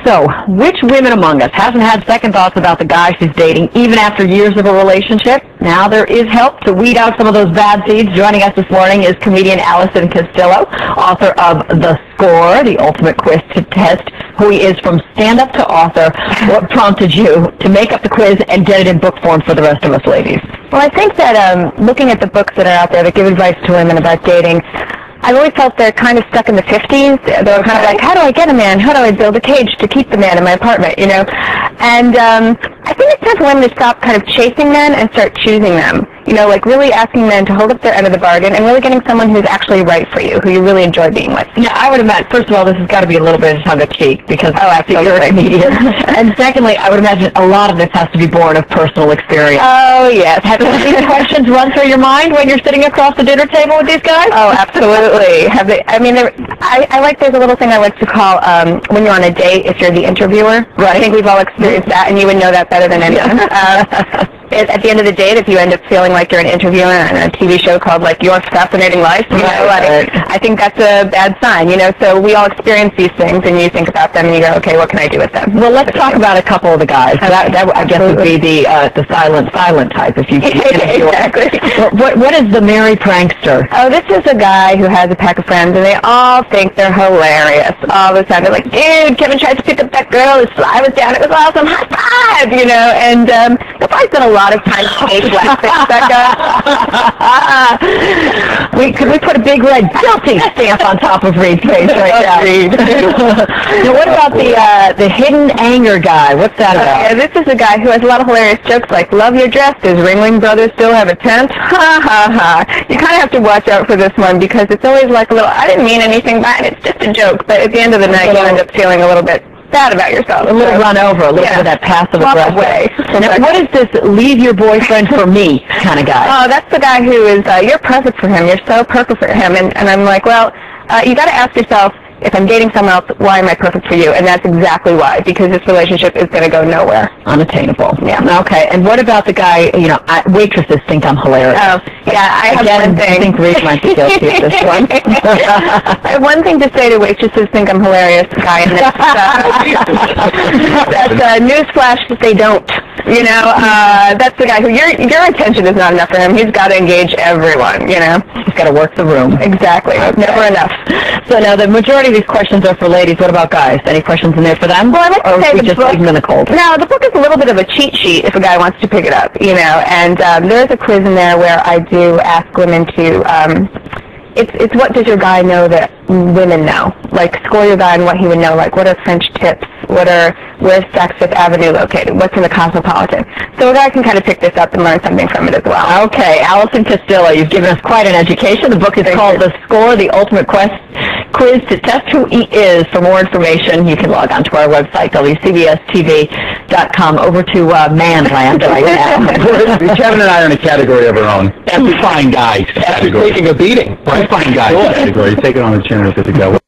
So, which women among us hasn't had second thoughts about the guy she's dating, even after years of a relationship? Now there is help to weed out some of those bad seeds. Joining us this morning is comedian Allison Castillo, author of The Score, the ultimate quiz to test who he is from stand-up to author. What prompted you to make up the quiz and get it in book form for the rest of us ladies? Well, I think that looking at the books that are out there that give advice to women about dating, I've always felt they're kind of stuck in the 50s. They're kind of like, how do I get a man? How do I build a cage to keep the man in my apartment, you know? And I think it's time for women to stop kind of chasing men and start choosing them. You know, like really asking men to hold up their end of the bargain and really getting someone who's actually right for you, who you really enjoy being with. Yeah, I would imagine, first of all, this has got to be a little bit of tongue-in-cheek because you're a comedian. And secondly, I would imagine a lot of this has to be born of personal experience. Oh, yes. Have these questions run through your mind when you're sitting across the dinner table with these guys? Oh, absolutely. Have they? I mean, I like, there's a little thing I like to call when you're on a date, if you're the interviewer. Right. I think we've all experienced that, and you would know that better than anyone. At the end of the date, if you end up feeling like you're an interviewer on a TV show called, like, Your Fascinating Life, you know, like, I think that's a bad sign, you know. So we all experience these things, and you think about them, and you go, okay, what can I do with them? Well, let's talk about a couple of the guys. That I guess would be the silent type, if you can. Exactly. What is the merry prankster? Oh, this is a guy who has a pack of friends, and they all think they're hilarious all the time. They're like, dude, Kevin tried to pick up that girl, his fly was down, it was awesome, high five, you know. And they'll probably spend a lot of time fake laughing at that guy. Could we put a big red guilty stamp on top of Reed's face right now? Now, what about the hidden anger guy? What's that about? Yeah, this is a guy who has a lot of hilarious jokes like, love your dress, does Ringling Brothers still have a tent? Ha ha ha. You kind of have to watch out for this one because it's always like a little, I didn't mean anything by it, it's just a joke. But at the end of the night, you end up feeling a little bit bad about yourself. A little run over, a little bit of that passive aggressive. Now, what is this leave your boyfriend for me kind of guy? Oh, that's the guy who is, you're perfect for him, you're so perfect for him. And I'm like, well, you got to ask yourself, if I'm dating someone else, why am I perfect for you? And that's exactly why, because this relationship is going to go nowhere. Unattainable. Yeah. Okay, and what about the guy, you know, waitresses think I'm hilarious. Oh, yeah, I have one thing. I think Reed might be guilty of this one. I have one thing to say to waitresses think I'm hilarious, guy, and that's newsflash that they don't. You know, that's the guy who, your attention is not enough for him. He's got to engage everyone, you know. He's got to work the room. Exactly. Okay. Never enough. So now the majority of these questions are for ladies. What about guys? Any questions in there for them? Well, I like to say we just leave them in the cold? No, the book is a little bit of a cheat sheet if a guy wants to pick it up, you know. And there's a quiz in there where I do ask women to, it's what does your guy know that women know? Like, score your guy on what he would know. Like, what are French tips? Where's Saks Fifth Avenue located? What's in the Cosmopolitan? So a guy can kind of pick this up and learn something from it as well. Okay, Allison Castillo, you've given us quite an education. The book is called The Score, the ultimate quiz to test who he is. For more information, you can log on to our website, WCBSTV.com. Over to Manland right now. Kevin and I are in a category of our own. Fine guys category. Taking a beating. Fine guys category. Take it on the chin with it to go.